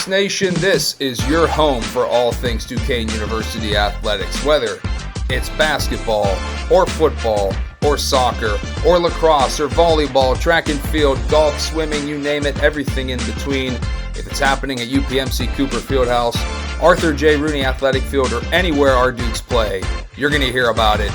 Dukes Nation, this is your home for all things Duquesne University athletics, whether it's basketball or football or soccer or lacrosse or volleyball, track and field, golf, swimming, you name it, everything in between. If it's happening at UPMC Cooper Fieldhouse, Arthur J. Rooney Athletic Field, or anywhere our Dukes play, you're going to hear about it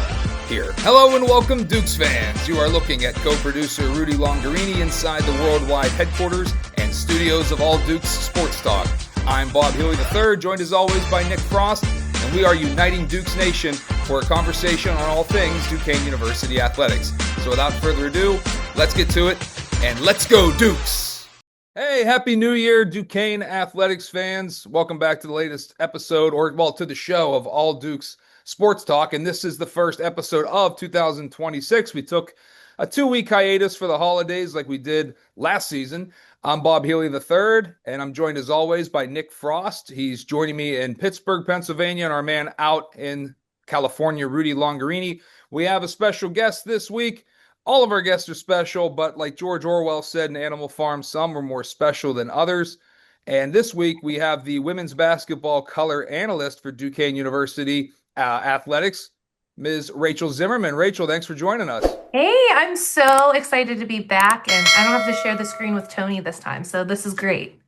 here. Hello and welcome, Dukes fans. You are looking at co-producer Rudy Longarini inside the worldwide headquarters and studios of All Dukes Sports Talk. I'm Bob Healy III, joined as always by Nick Frost, and we are uniting Dukes Nation for a conversation on all things Duquesne University athletics. So without further ado, let's get to it, and let's go Dukes! Hey, Happy New Year, Duquesne athletics fans. Welcome back to the latest episode, to the show of All Dukes Sports Talk, and this is the first episode of 2026. We took a 2-week hiatus for the holidays like we did last season. I'm Bob Healy III, and I'm joined as always by Nick Frost. He's joining me in Pittsburgh, Pennsylvania, and our man out in California, Rudy Longarini. We have a special guest this week. All of our guests are special, but like George Orwell said in Animal Farm, some are more special than others. And this week we have the women's basketball color analyst for Duquesne University athletics, Ms. Rachel Zimmerman. Rachel, thanks for joining us. Hey, I'm so excited to be back, and I don't have to share the screen with Tony this time, so this is great.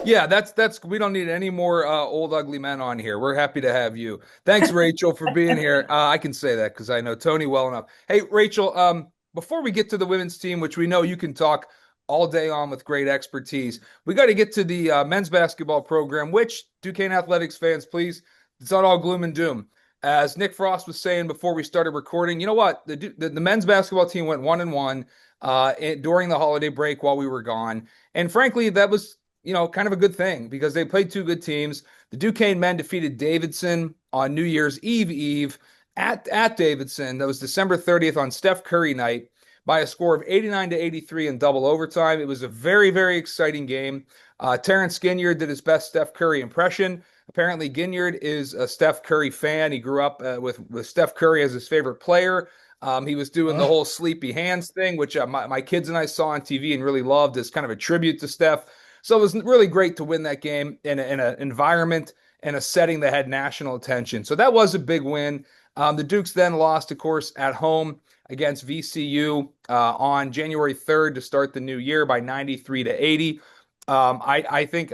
Yeah, that's we don't need any more old ugly men on here. We're happy to have you. Thanks, Rachel, for being here. I can say that because I know Tony well enough. Hey, Rachel, before we get to the women's team, which we know you can talk all day on with great expertise, we got to get to the men's basketball program, which, Duquesne athletics fans, please, it's not all gloom and doom. As Nick Frost was saying before we started recording, you know what? The men's basketball team went 1-1 during the holiday break while we were gone. And frankly, that was, kind of a good thing because they played two good teams. The Duquesne men defeated Davidson on New Year's Eve at Davidson. That was December 30th on Steph Curry night by a score of 89-83 in double overtime. It was a very, very exciting game. Terrence Ginyard did his best Steph Curry impression. Apparently, Ginyard is a Steph Curry fan. He grew up with Steph Curry as his favorite player. He was doing the whole sleepy hands thing, which my kids and I saw on TV and really loved as kind of a tribute to Steph. So it was really great to win that game in an environment and a setting that had national attention. So that was a big win. The Dukes then lost, of course, at home against VCU on January 3rd to start the new year by 93-80. I think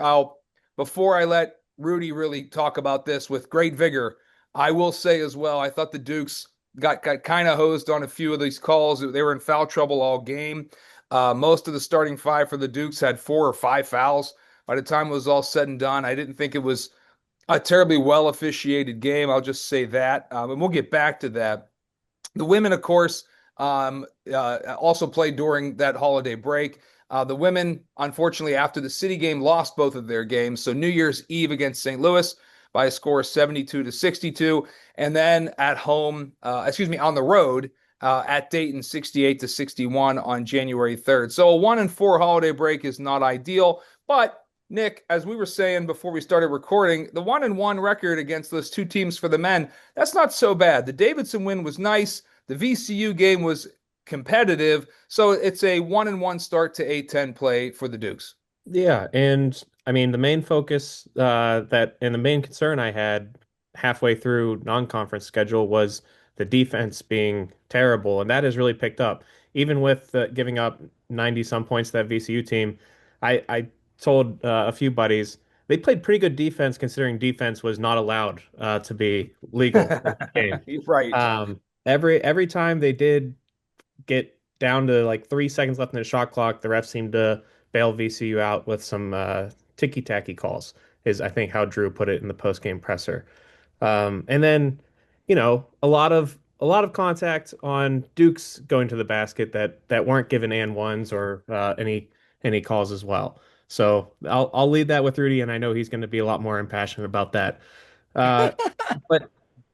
before I let Rudy really talk about this with great vigor, I will say as well, I thought the Dukes got kind of hosed on a few of these calls. They were in foul trouble all game. Most of the starting five for the Dukes had 4 or 5 fouls. By the time it was all said and done, I didn't think it was a terribly well officiated game. I'll just say that. And we'll get back to that. The women, of course, also played during that holiday break. The women, unfortunately, after the city game, lost both of their games. So New Year's Eve against St. Louis by a score of 72-62. And then at home, on the road at Dayton, 68-61 on January 3rd. So a 1-4 holiday break is not ideal. But, Nick, as we were saying before we started recording, the 1-1 record against those two teams for the men, that's not so bad. The Davidson win was nice. The VCU game was competitive, so it's a 1-1 start to A-10 play for the Dukes. Yeah, and I mean the main focus and the main concern I had halfway through non-conference schedule was the defense being terrible, and that has really picked up. Even with giving up 90-some points to that VCU team, I told a few buddies they played pretty good defense considering defense was not allowed to be legal in the game. Right. Every time they did get down to like 3 seconds left in the shot clock, the refs seemed to bail VCU out with some ticky-tacky calls, is I think how Drew put it in the post-game presser. And then, a lot of contact on Dukes going to the basket that weren't given and ones or any calls as well. So I'll leave that with Rudy, and I know he's going to be a lot more impassioned about that. But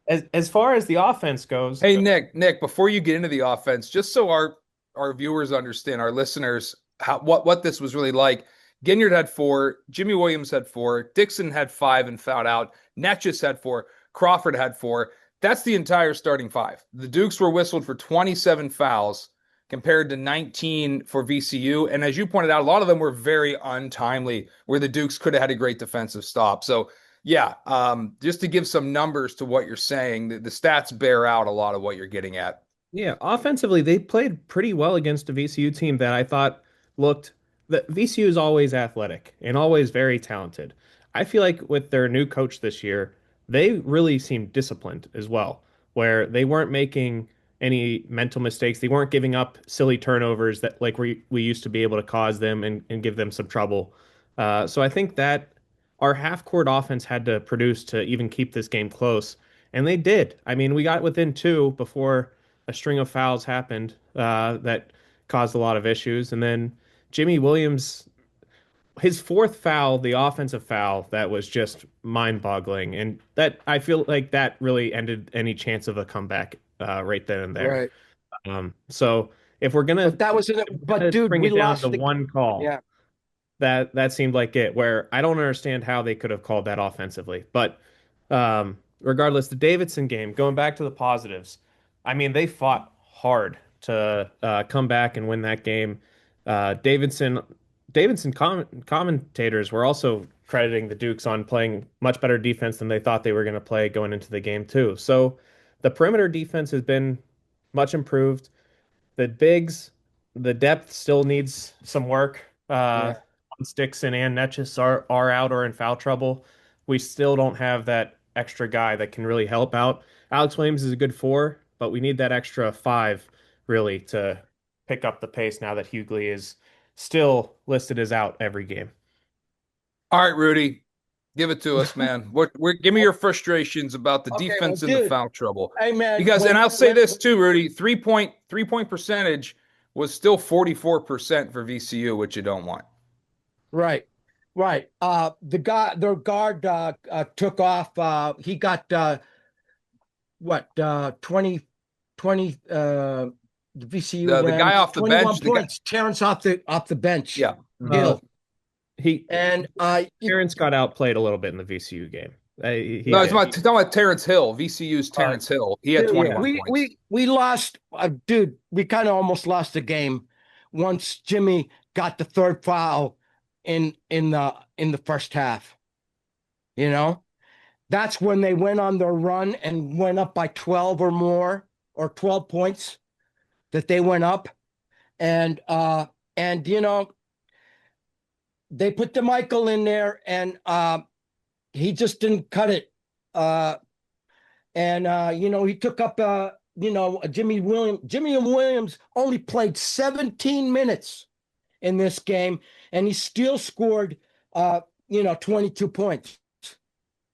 as far as the offense goes, hey Nick, before you get into the offense, just so our viewers understand, our listeners, what this was really like. Ginyard had 4, Jimmy Williams had 4, Dixon had 5 and fouled out, Natchez had 4, Crawford had 4. That's the entire starting 5. The Dukes were whistled for 27 fouls compared to 19 for VCU. And as you pointed out, a lot of them were very untimely, where the Dukes could have had a great defensive stop. So, yeah, just to give some numbers to what you're saying, the stats bear out a lot of what you're getting at. Yeah, offensively, they played pretty well against a VCU team that I thought looked that VCU is always athletic and always very talented. I feel like with their new coach this year, they really seemed disciplined as well, where they weren't making any mental mistakes. They weren't giving up silly turnovers that like we used to be able to cause them and give them some trouble. So I think that our half court offense had to produce to even keep this game close, and they did. I mean, we got within two before a string of fouls happened that caused a lot of issues. And then Jimmy Williams, his fourth foul, the offensive foul, that was just mind-boggling, and that I feel like that really ended any chance of a comeback right then and there. Right. So if we're But that was but dude, bring we it down lost to the one call, yeah. that seemed like it, where I don't understand how they could have called that offensively. But regardless, the Davidson game, going back to the positives, I mean, they fought hard to come back and win that game. Davidson commentators were also crediting the Dukes on playing much better defense than they thought they were going to play going into the game too. So the perimeter defense has been much improved. The bigs, the depth still needs some work. Yeah. Stickson and Netchus are out or in foul trouble. We still don't have that extra guy that can really help out. Alex Williams is a good four, but we need that extra five really to pick up the pace now that Hughley is still listed as out every game. All right, Rudy, give it to us, man. Give me your frustrations about the Okay, well, defense and the dude, foul trouble. hey man, Because, and I'll say this too, Rudy, three point percentage was still 44% for VCU, which you don't want. right, right. Their guard took off. He got what 20 the VCU The guy ran off the 21 bench, the guy, points. Terrence off the bench. yeah. Hill. He And Terrence got outplayed a little bit in the VCU game. He No, it's did. talking about Terrence Hill, VCU's Terrence Hill. He had dude, 21 we points. we lost, dude. We kind of almost lost the game once Jimmy got the third foul in the first half. You know, that's when they went on their run and went up by 12 or more, or 12 points that they went up, and you know, they put the Michael in there, and he just didn't cut it. You know, he took up you know, Jimmy Williams only played 17 minutes in this game, and he still scored you know, 22 points.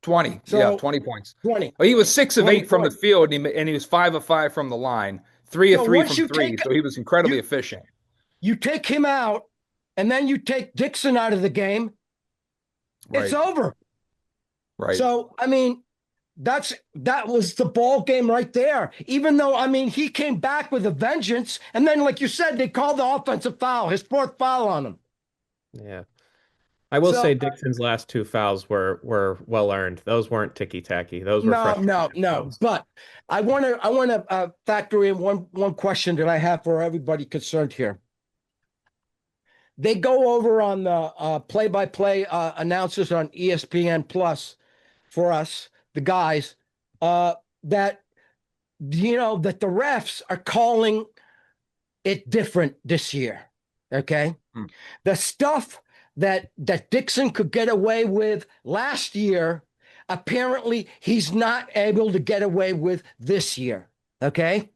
20. So Yeah, 20 points. 20. Well, he was 6 of 20 8 from the points. field, and he was 5 of 5 from the line, 3 of So 3 once from you 3. take So he was incredibly you efficient. you take him out, and then you take Dixon out of the game, it's Right. over. Right. So I mean, that was the ball game right there. Even though, I mean, he came back with a vengeance, and then, like you said, they called the offensive foul, his fourth foul on him. Yeah. I will So say Dixon's last two fouls were well earned. Those weren't ticky tacky. Those were no. fouls. But I want to factor in one question that I have for everybody concerned here. They go over on the play-by-play announcers on ESPN Plus for us, the guys, that you know, that the refs are calling it different this year. Okay, the stuff that Dixon could get away with last year, apparently he's not able to get away with this year. Okay,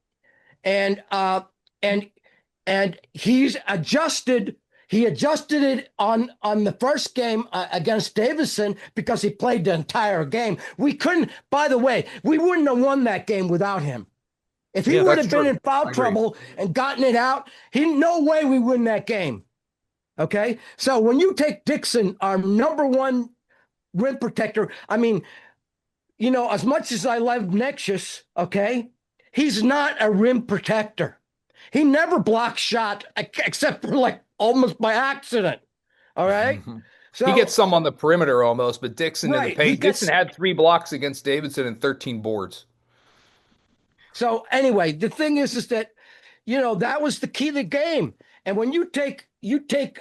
and and he's adjusted. He adjusted it on the first game against Davidson because he played the entire game. We couldn't, by the way, we wouldn't have won that game without him. If he would have been in foul trouble and gotten it out, no way we win that game. Okay? So when you take Dixon, our number one rim protector, I mean, you know, as much as I love Nexus, okay, he's not a rim protector. He never blocks shot except for like almost by accident. All right. So he gets some on the perimeter almost, but Dixon in the right, paint. Dixon had 3 blocks against Davidson and 13 boards. So anyway, the thing is that that was the key to the game. And when you take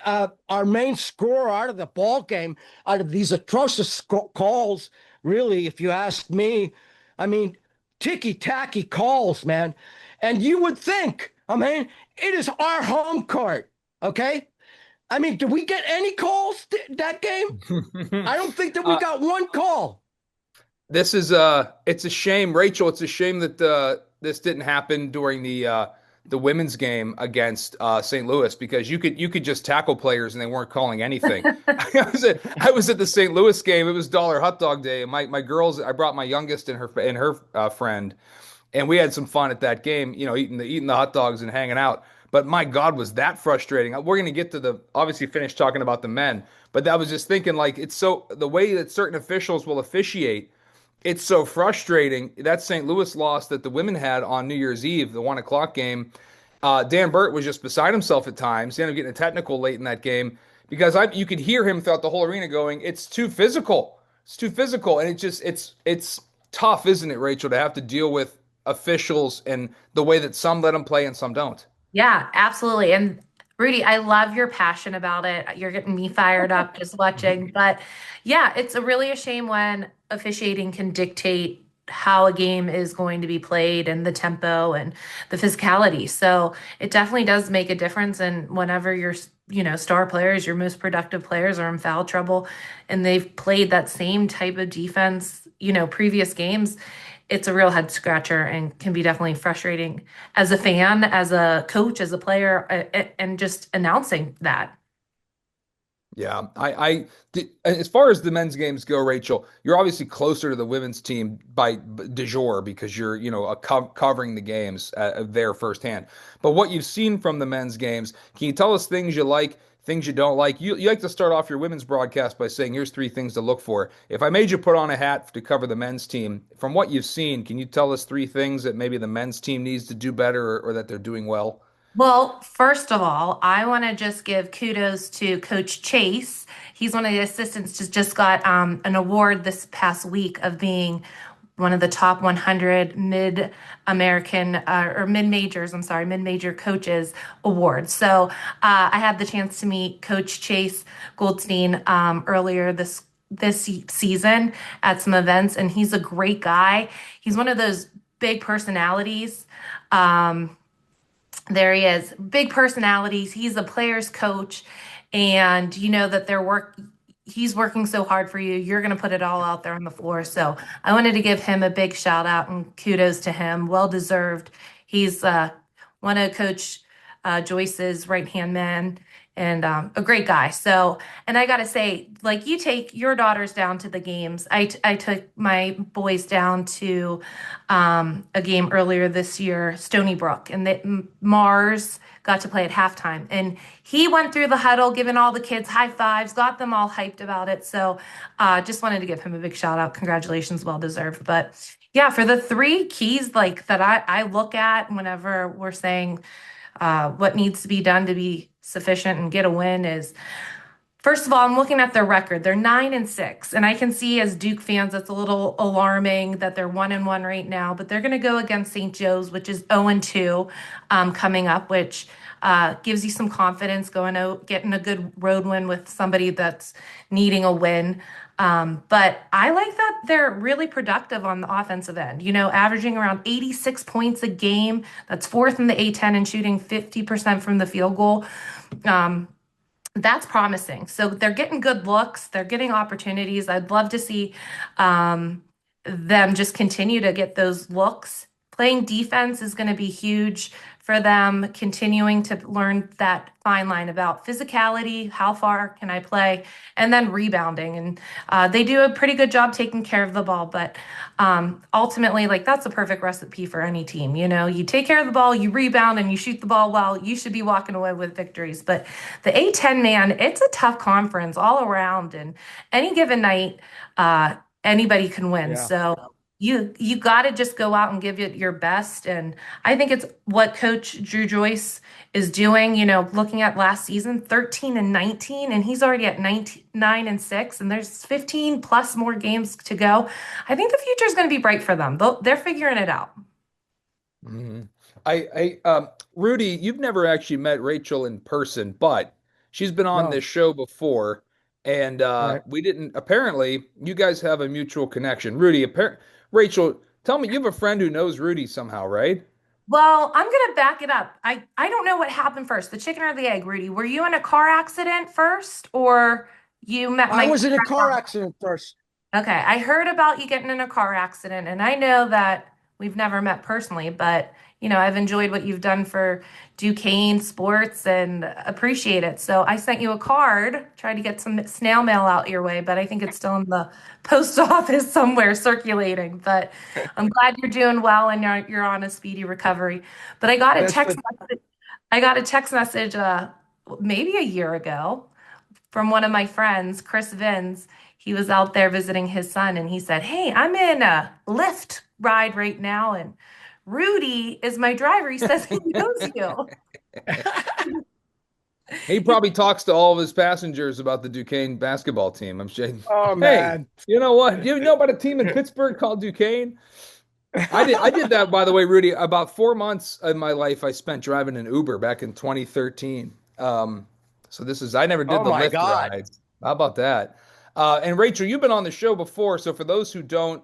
our main scorer out of the ball game, out of these atrocious calls, really, if you ask me, I mean, ticky tacky calls, man. And you would think, I mean, it is our home court, okay? I mean, did we get any calls that game? I don't think that we Uh, got one call. This is it's a shame, Rachel. It's a shame that this didn't happen during the women's game against St. Louis, because you could just tackle players and they weren't calling anything. I was at the St. Louis game. It was Dollar Hot Dog Day, and my girls. I brought my youngest and her friend, and we had some fun at that game. Eating the hot dogs and hanging out. But my God, was that frustrating? We're going to get to obviously finish talking about the men, but I was just thinking, like, it's so the way that certain officials will officiate, it's so frustrating. That St. Louis loss that the women had on New Year's Eve, the 1 o'clock game, Dan Burt was just beside himself at times. He ended up getting a technical late in that game because you could hear him throughout the whole arena going, "It's too physical. It's too physical," and it's tough, isn't it, Rachel, to have to deal with officials and the way that some let them play and some don't. Yeah, absolutely. And Rudy, I love your passion about it. You're getting me fired up just watching. But yeah, it's really a shame when officiating can dictate how a game is going to be played and the tempo and the physicality. So it definitely does make a difference. And whenever your, star players, your most productive players are in foul trouble and they've played that same type of defense, previous games, it's a real head scratcher and can be definitely frustrating as a fan, as a coach, as a player, and just announcing that. Yeah, as far as the men's games go, Rachel, you're obviously closer to the women's team by de jure because you're, covering the games there firsthand. But what you've seen from the men's games, can you tell us things you like, things you don't like? You like to start off your women's broadcast by saying, here's three things to look for. If I made you put on a hat to cover the men's team, from what you've seen, can you tell us three things that maybe the men's team needs to do better, or that they're doing well? Well, first of all, I want to just give kudos to Coach Chase. He's one of the assistants just got an award this past week of being one of the top 100 mid-American or mid-majors, I'm sorry, mid-major coaches awards. So I had the chance to meet Coach Chase Goldstein earlier this season at some events, and he's a great guy. He's one of those big personalities. There he is, big personalities. He's a player's coach, and you know that he's working so hard for you. You're going to put it all out there on the floor. So I wanted to give him a big shout out and kudos to him. Well deserved. He's one of Coach Joyce's right hand men and a great guy. So, and I got to say, like, you take your daughters down to the games. I took my boys down to a game earlier this year, Stony Brook, and Mars got to play at halftime. And he went through the huddle, giving all the kids high fives, got them all hyped about it. So just wanted to give him a big shout out. Congratulations, well deserved. But yeah, for the three keys like that I look at whenever we're saying what needs to be done to be sufficient and get a win is, first of all, I'm looking at their record. They're 9-6, and I can see as Duke fans that's a little alarming that they're 1-1 right now. But they're going to go against St. Joe's, which is 0-2 coming up, which gives you some confidence going out, getting a good road win with somebody that's needing a win. But I like that they're really productive on the offensive end, averaging around 86 points a game. That's fourth in the A10 and shooting 50% from the field goal. That's promising. So they're getting good looks, they're getting opportunities. I'd love to see them just continue to get those looks. Playing defense is going to be huge for them, continuing to learn that fine line about physicality, how far can I play, and then rebounding. And they do a pretty good job taking care of the ball. But ultimately, like, that's a perfect recipe for any team. You take care of the ball, you rebound, and you shoot the ball well, you should be walking away with victories. But the A10, man, it's a tough conference all around. And any given night, anybody can win. Yeah. So you got to just go out and give it your best. And I think it's what Coach Drew Joyce is doing, looking at last season, 13-19, and he's already at 9-6, and there's 15 plus more games to go. I think the future is going to be bright for them. They're figuring it out. Mhm. Rudy, you've never actually met Rachel in person, but she's been on No, this show before, and right. we didn't. Apparently, you guys have a mutual connection. Rachel, tell me, you have a friend who knows Rudy somehow, right? Well, I'm gonna back it up. I don't know what happened first, the chicken or the egg, Rudy. Were you in a car accident first, or you met I my was in a friend car accident first. Okay, I heard about you getting in a car accident, and I know that we've never met personally, but I've enjoyed what you've done for Duquesne sports and appreciate it. So I sent you a card, tried to get some snail mail out your way, but I think it's still in the post office somewhere circulating. But I'm glad you're doing well and you're on a speedy recovery. But That's good. I got a text message maybe a year ago from one of my friends, Chris Vins. He was out there visiting his son and he said, "Hey, I'm in a Lyft ride right now and Rudy is my driver. He says he knows you." He probably talks to all of his passengers about the Duquesne basketball team. I'm saying, Oh hey, man. you know what? You know about a team in Pittsburgh called Duquesne? I did that, by the way, Rudy. About 4 months of my life I spent driving an Uber back in 2013. So I never did Oh the my Lyft God. rides. How about that? And Rachel, you've been on the show before. So for those who don't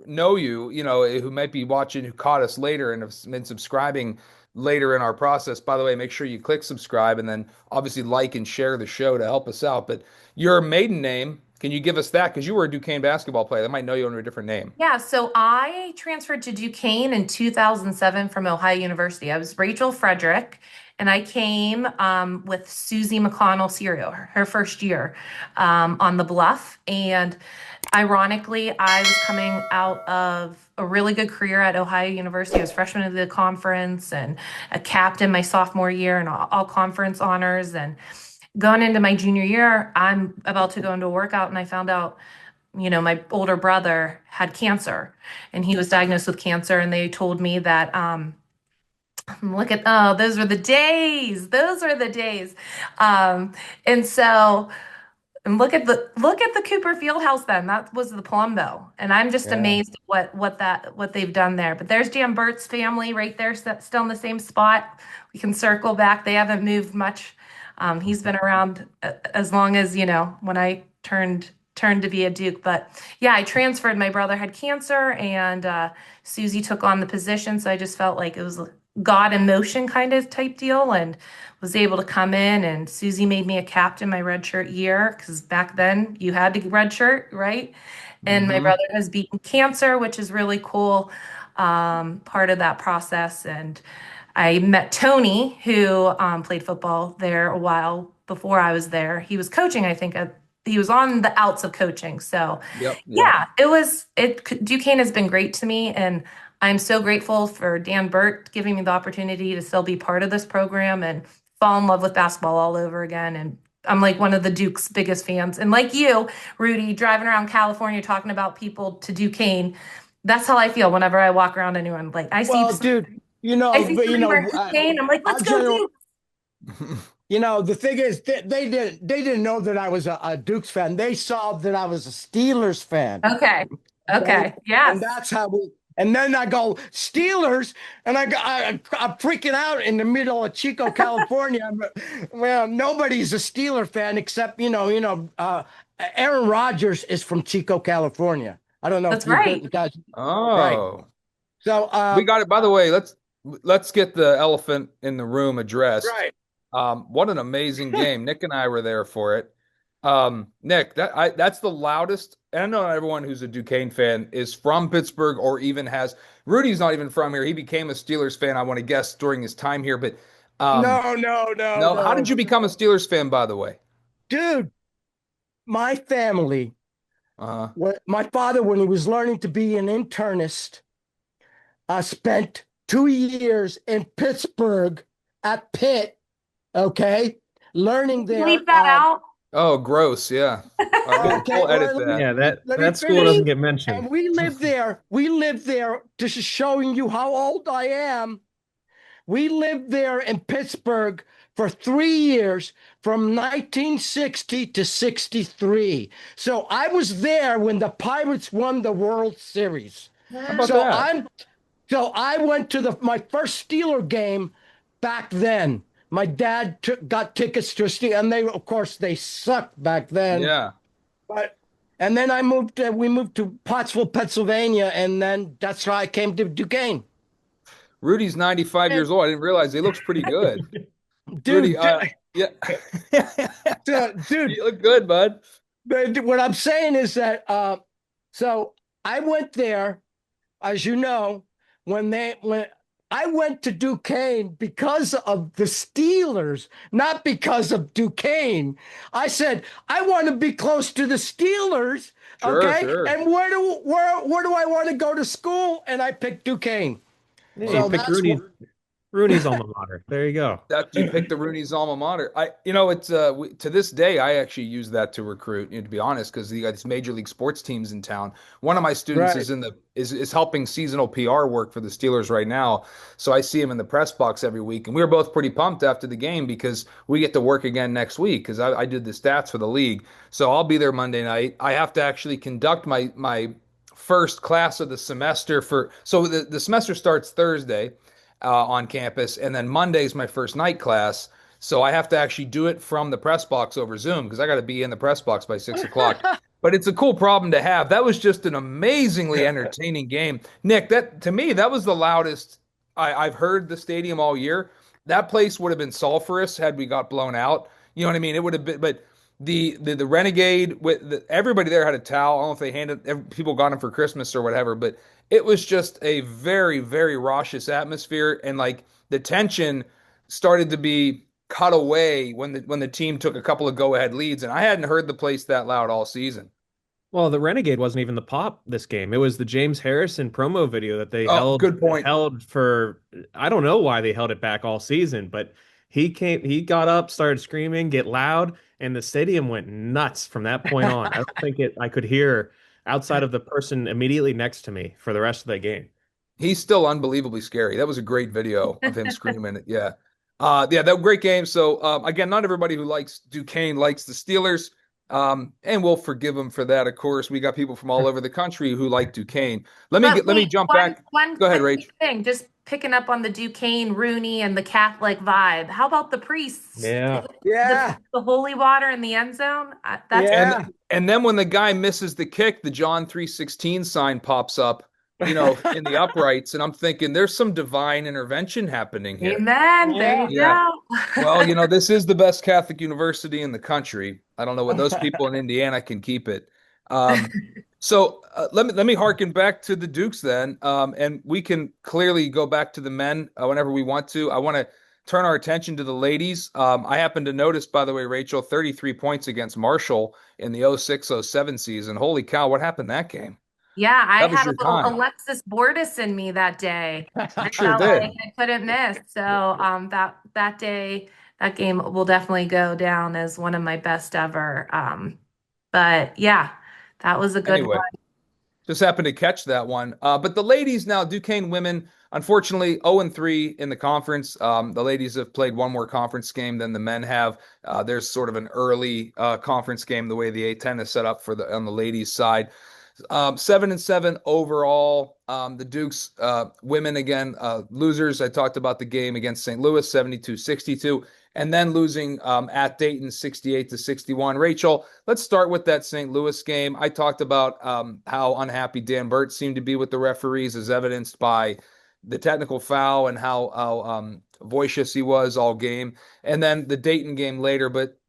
know you, who might be watching, who caught us later and have been subscribing later in our process, by the way, make sure you click subscribe and then obviously like and share the show to help us out. But your maiden name, can you give us that? Because you were a Duquesne basketball player. They might know you under a different name. Yeah, so I transferred to Duquesne in 2007 from Ohio University. I was Rachel Frederick, and I came with Susie McConnell Serio, her first year on the Bluff. And ironically, I was coming out of a really good career at Ohio University. I was freshman of the conference and a captain my sophomore year and all conference honors. And going into my junior year, I'm about to go into a workout, and I found out my older brother had cancer and he was diagnosed with cancer. And they told me that, those were the days. Those were the days. Um, and so, and look at the Cooper Fieldhouse then. That was the Palumbo. And I'm just Yeah. amazed at what they've done there. But there's Dan Burt's family right there, still in the same spot. We can circle back. They haven't moved much. He's been around as long as, when I turned to be a Duke. But yeah, I transferred. My brother had cancer and Susie took on the position. So I just felt like it was God in motion kind of type deal, and was able to come in, and Susie made me a captain my redshirt year because back then you had to redshirt, right? And my Hmm. brother has beaten cancer, which is really cool, part of that process. And I met Tony, who played football there a while before I was there. He was coaching, I think, he was on the outs of coaching. So Yep, yep. yeah, Duquesne has been great to me, and I'm so grateful for Dan Burt giving me the opportunity to still be part of this program and fall in love with basketball all over again. And I'm like one of the Duke's biggest fans. And like you, Rudy, driving around California talking about people to Duquesne, that's how I feel whenever I walk around anyone. Like Well, dude, I see somebody wearing Duquesne, I'm like, our let's go general, Duke. the thing is, they didn't know that I was a Dukes fan. They saw that I was a Steelers fan. Okay. Okay. Okay. And Yes. that's how we, and then I go Steelers, and I'm freaking out in the middle of Chico, California. Well, nobody's a Steeler fan except, Aaron Rodgers is from Chico, California. I don't know if That's you right. guys, right. Oh, So, we got it. By the way, let's get the elephant in the room addressed. right. What an amazing game. Nick and I were there for it. Nick, that's the loudest. And I know not everyone who's a Duquesne fan is from Pittsburgh or even has. Rudy's not even from here. He became a Steelers fan, I want to guess, during his time here. But No, no, no, no, how did no. you become a Steelers fan, by the way? Dude, my family, Uh-huh. my father, when he was learning to be an internist, spent 2 years in Pittsburgh at Pitt, okay, learning there. Leave that out. Oh, gross. Yeah. All right, Okay, we'll edit let me that. Yeah, that let me that school finish. doesn't get mentioned. And we lived there. We lived there. This is showing you how old I am. We lived there in Pittsburgh for 3 years from 1960 to 63. So I was there when the Pirates won the World Series. How about So that? So I went to the my first Steeler game back then. My dad got tickets to a Steeler, and they, of course, they sucked back then. Yeah. But and then I moved. We moved to Pottsville, Pennsylvania, and then that's how I came to Duquesne. Rudy's 95 And years old. I didn't realize he looks pretty good. Rudy, dude, yeah. dude, You look good, bud. what I'm saying is that so I went there, as you know, when I went to Duquesne because of the Steelers, not because of Duquesne. I said I want to be close to the Steelers, Sure, okay? sure. And where do I want to go to school? And I picked Duquesne. Yeah, you So Well, picked that's what. Rooney's alma mater. There you go. that you picked the Rooney's alma mater. It's to this day I actually use that to recruit. To be honest, because you got these major league sports teams in town. One of my students Right. is in the is helping seasonal PR work for the Steelers right now. So I see him in the press box every week, and we were both pretty pumped after the game because we get to work again next week because I did the stats for the league. So I'll be there Monday night. I have to actually conduct my first class of the semester for so the semester starts Thursday on campus. And then Monday's my first night class. So I have to actually do it from the press box over Zoom because I got to be in the press box by 6 o'clock. But it's a cool problem to have. That was just an amazingly entertaining game. Nick, that to me, that was the loudest I've heard the stadium all year. That place would have been sulfurous had we got blown out. You know what I mean? It would have been, but the Renegade everybody there had a towel. I don't know if they people got them for Christmas or whatever, but it was just a very, very raucous atmosphere, and like the tension started to be cut away when the team took a couple of go ahead leads, and I hadn't heard the place that loud all season. Well, the Renegade wasn't even the pop this game. It was the James Harrison promo video that they Oh, held good point. held for I don't know why they held it back all season, but he got up, started screaming, get loud, and the stadium went nuts from that point on. I don't think it I could hear outside of the person immediately next to me for the rest of the game. He's still unbelievably scary. That was a great video of him screaming. Yeah. Yeah, that was a great game. So again, not everybody who likes Duquesne likes the Steelers. And we'll forgive them for that, of course. We got people from all over the country who like Duquesne. But Let me wait, jump one back. one Go ahead, quick Rach. thing, just picking up on the Duquesne, Rooney, and the Catholic vibe. How about the priests? Yeah. Yeah. The holy water in the end zone? That's Yeah. And then when the guy misses the kick, the John 3:16 sign pops up, in the uprights, and I'm thinking there's some divine intervention happening here. amen. There Yeah. you Yeah. go. Well, this is the best Catholic university in the country. I don't know what those people in Indiana can keep it. So let me harken back to the Dukes then, and we can clearly go back to the men whenever we want to. I want to turn our attention to the ladies. I happen to notice, by the way, Rachel, 33 points against Marshall in the 06-07 season. Holy cow, what happened that game? Yeah, I That was had a your little time. Alexis Bordis in me that day. I Sure felt did. like I couldn't miss. So that day, that game will definitely go down as one of my best ever. But yeah, that was a good Anyway. one. Just happened to catch that one. But the ladies now, Duquesne women, unfortunately, 0-3 in the conference. The ladies have played one more conference game than the men have. There's sort of an early conference game the way the A10 is set up on the ladies' side. 7-7 overall. The Dukes women again losers. I talked about the game against St. Louis, 72-62, and then losing at Dayton, 68-61. Rachel, let's start with that St. Louis game. I talked about how unhappy Dan Burt seemed to be with the referees, as evidenced by the technical foul and how voicious he was all game, and then the Dayton game later. But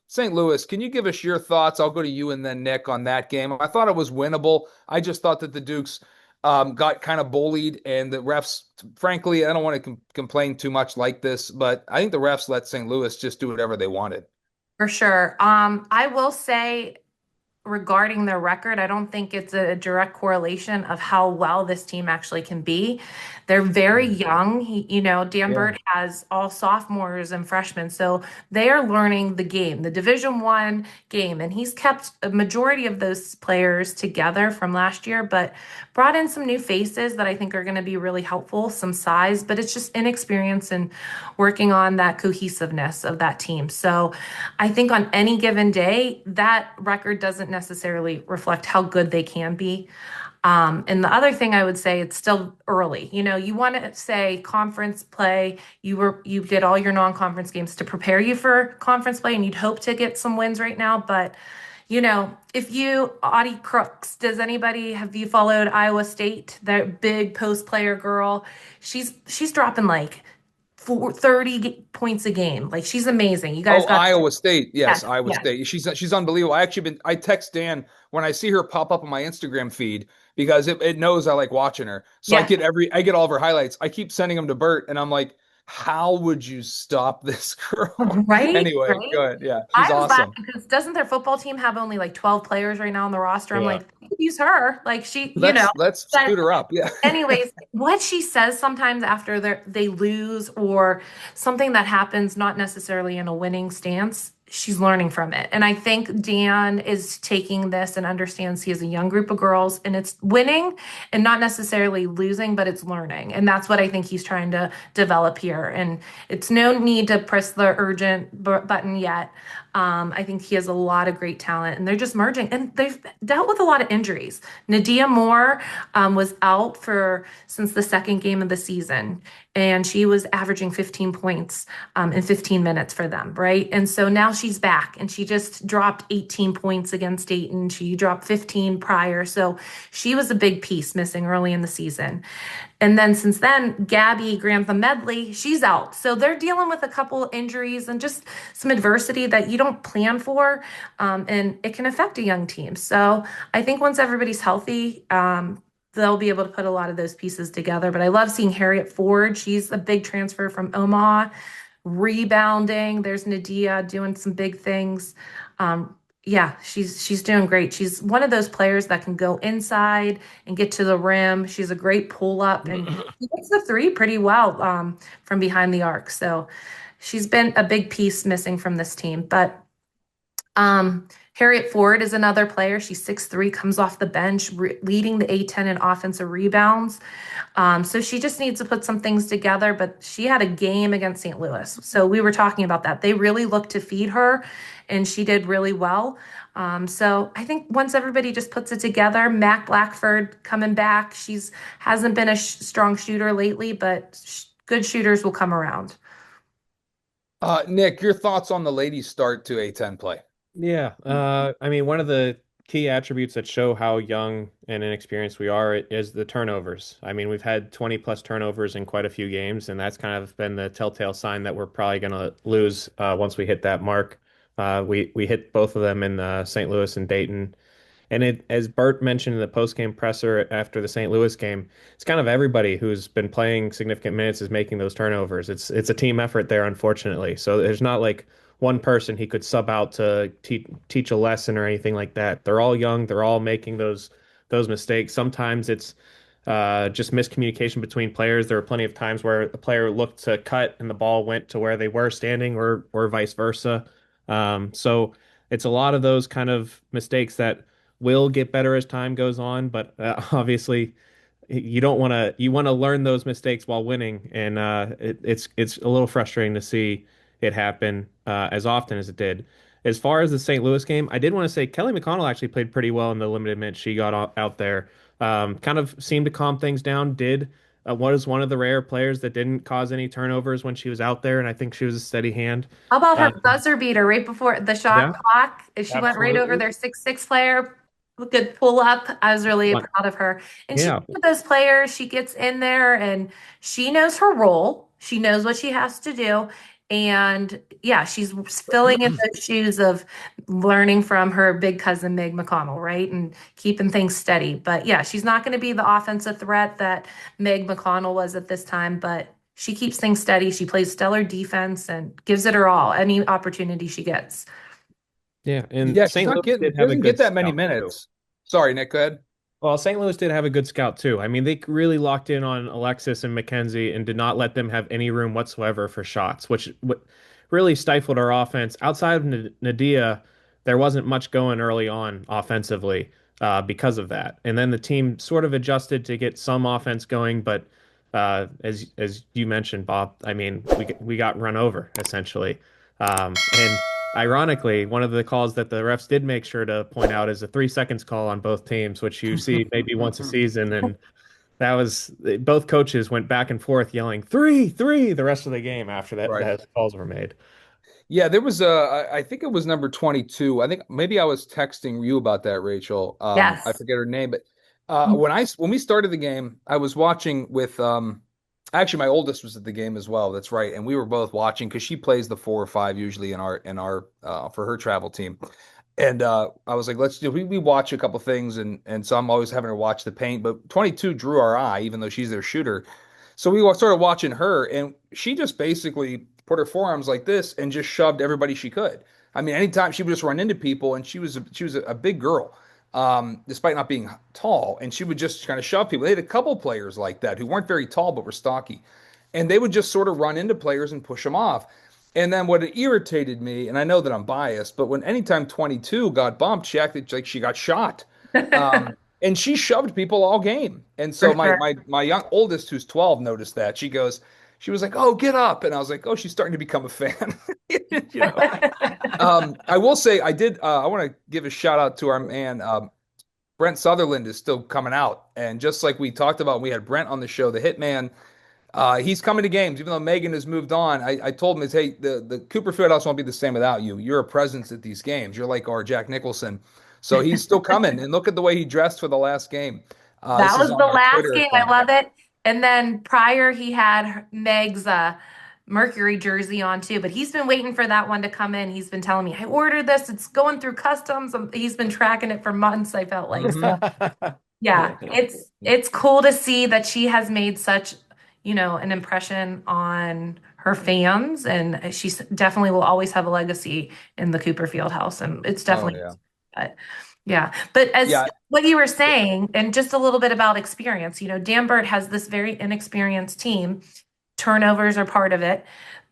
St. Louis, can you give us your thoughts? I'll go to you and then Nick on that game. I thought it was winnable. I just thought that the Dukes got kind of bullied, and the refs, frankly, I don't want to complain too much like this, but I think the refs let St. Louis just do whatever they wanted. For sure. I will say regarding their record, I don't think it's a direct correlation of how well this team actually can be. They're very young. Dan Yeah. Burt has all sophomores and freshmen, so they are learning the game, the Division One game, and he's kept a majority of those players together from last year, but brought in some new faces that I think are going to be really helpful, some size, but it's just inexperience and working on that cohesiveness of that team. So I think on any given day, that record doesn't necessarily reflect how good they can be. And the other thing I would say, it's still early. You want to say conference play. You did all your non-conference games to prepare you for conference play, and you'd hope to get some wins right now. But if Audie Crooks, have you followed Iowa State? That big post player girl, she's dropping like 30 points a game. Like she's amazing. You guys Oh, got Iowa State. Yes, yes, Iowa yes, State. She's unbelievable. I text Dan when I see her pop up on my Instagram feed because it knows I like watching her. So yes. I get all of her highlights. I keep sending them to Bert and I'm like, how would you stop this girl? Right, Anyway, right. go ahead. Yeah, she's I was awesome. laughing because doesn't their football team have only like 12 players right now on the roster? I'm Yeah. like, use her. Like Let's But scoot her up. Yeah. anyways, what she says sometimes after they lose or something that happens, not necessarily in a winning stance, she's learning from it. And I think Dan is taking this and understands he has a young group of girls and it's winning and not necessarily losing, but it's learning. And that's what I think he's trying to develop here. And it's no need to press the urgent button yet. I think he has a lot of great talent and they're just merging and they've dealt with a lot of injuries. Nadia Moore was out for since the second game of the season, and she was averaging 15 points in 15 minutes for them, right? And so now she's back, and she just dropped 18 points against Dayton. She dropped 15 prior, so she was a big piece missing early in the season. And then since then, Gabby Grantham Medley, she's out. So they're dealing with a couple injuries and just some adversity that you don't plan for. And it can affect a young team. So I think once everybody's healthy, they'll be able to put a lot of those pieces together. But I love seeing Harriet Ford. She's a big transfer from Omaha, rebounding. There's Nadia doing some big things. Yeah, she's doing great. She's one of those players that can go inside and get to the rim. She's a great pull up and she hits the three pretty well from behind the arc. So she's been a big piece missing from this team. But Harriet Ford is another player. She's 6'3", comes off the bench, leading the A10 in offensive rebounds. So she just needs to put some things together, but she had a game against St. Louis. So we were talking about that. They really looked to feed her, and she did really well. So I think once everybody just puts it together, Mac Blackford coming back. She's hasn't been a strong shooter lately, but good shooters will come around. Nick, your thoughts on the ladies' start to A10 play? Yeah, I mean, one of the key attributes that show how young and inexperienced we are is the turnovers. I mean, we've had 20 plus turnovers in quite a few games, and that's kind of been the telltale sign that we're probably going to lose once we hit that mark. We hit both of them in St. Louis and Dayton. And as Bert mentioned in the post-game presser after the St. Louis game, it's kind of everybody who's been playing significant minutes is making those turnovers. It's a team effort there, unfortunately. So there's not like one person he could sub out to teach a lesson or anything like that. They're all young. They're all making those mistakes. Sometimes it's just miscommunication between players. There were plenty of times where a player looked to cut and the ball went to where they were standing, or vice versa. So it's a lot of those kind of mistakes that will get better as time goes on, but obviously you don't want to you want to learn those mistakes while winning, and it's a little frustrating to see it happen as often as it did. As far as the St. Louis game, I did want to say Kelly McConnell actually played pretty well in the limited minutes she got out there. Kind of seemed to calm things down. Did was one of the rare players that didn't cause any turnovers when she was out there, and I think she was a steady hand. How about her Uh, buzzer beater right before the shot yeah, clock? She went right over absolutely. their 6'6" player. Good pull up. I was really What- proud of her. And she's Yeah, one of those players, she gets in there and she knows her role. She knows what she has to do. And yeah, she's filling in the shoes of learning from her big cousin Meg McConnell, right? And keeping things steady. But yeah, she's not going to be the offensive threat that Meg McConnell was at this time, but she keeps things steady. She plays stellar defense and gives it her all, any opportunity she gets. yeah, and Yeah, she's St. not Louis getting, did she have a doesn't get good that many scout too. minutes. Sorry, Nick, go ahead. Well, St. Louis did have a good scout too. I mean, they really locked in on Alexis and McKenzie and did not let them have any room whatsoever for shots, which really stifled our offense. Outside of Nadia, there wasn't much going early on offensively because of that. And then the team sort of adjusted to get some offense going, but as you mentioned, Bob, I mean, we got run over essentially. And Ironically, one of the calls that the refs did make sure to point out is a 3 seconds call on both teams, which you see maybe once a season. And that was both coaches went back and forth yelling 3-3 the rest of the game after Right. those calls were made. Yeah, there was I think it was number 22. I think maybe I was texting you about that, Rachel. I Yes. forget her name, but when we started the game, I was watching with actually my oldest was at the game as well. That's right. And we were both watching because she plays the 4 or 5 usually in our for her travel team. And I was like, let's do we watch a couple things and so I'm always having her watch the paint, but 22 drew our eye, even though she's their shooter. So we started watching her, and she just basically put her forearms like this and just shoved everybody she could. I mean, anytime she would just run into people, and she was a big girl, despite not being tall, and she would just kind of shove people. They had a couple players like that who weren't very tall but were stocky, and they would just sort of run into players and push them off. And then what it irritated me, and I know that I'm biased, but when anytime 22 got bumped, she acted like she got shot. And she shoved people all game. And so For my sure. my my young oldest, who's 12, noticed that. She was like, "Oh, get up!" And I was like, "Oh, she's starting to become a fan." You know. I will say I did. I want to give a shout out to our man. Brent Sutherland is still coming out, and just like we talked about, we had Brent on the show, the Hitman. He's coming to games, even though Megan has moved on. I told him, "Hey, the Cooper Fieldhouse won't be the same without you. You're a presence at these games. You're like our Jack Nicholson." So he's still coming, and look at the way he dressed for the last game. This That is was on the our last Twitter game. I account. love it. And then prior, he had Meg's Mercury jersey on too, but he's been waiting for that one to come in. He's been telling me, I ordered this. It's going through customs. He's been tracking it for months, I felt like. Mhm. So yeah, it's cool to see that she has made such, an impression on her fans, and she definitely will always have a legacy in the Cooper Field House, and it's Oh definitely, yeah, but yeah. But as yeah. what you were saying, and just a little bit about experience, Dan Burt has this very inexperienced team. Turnovers are part of it,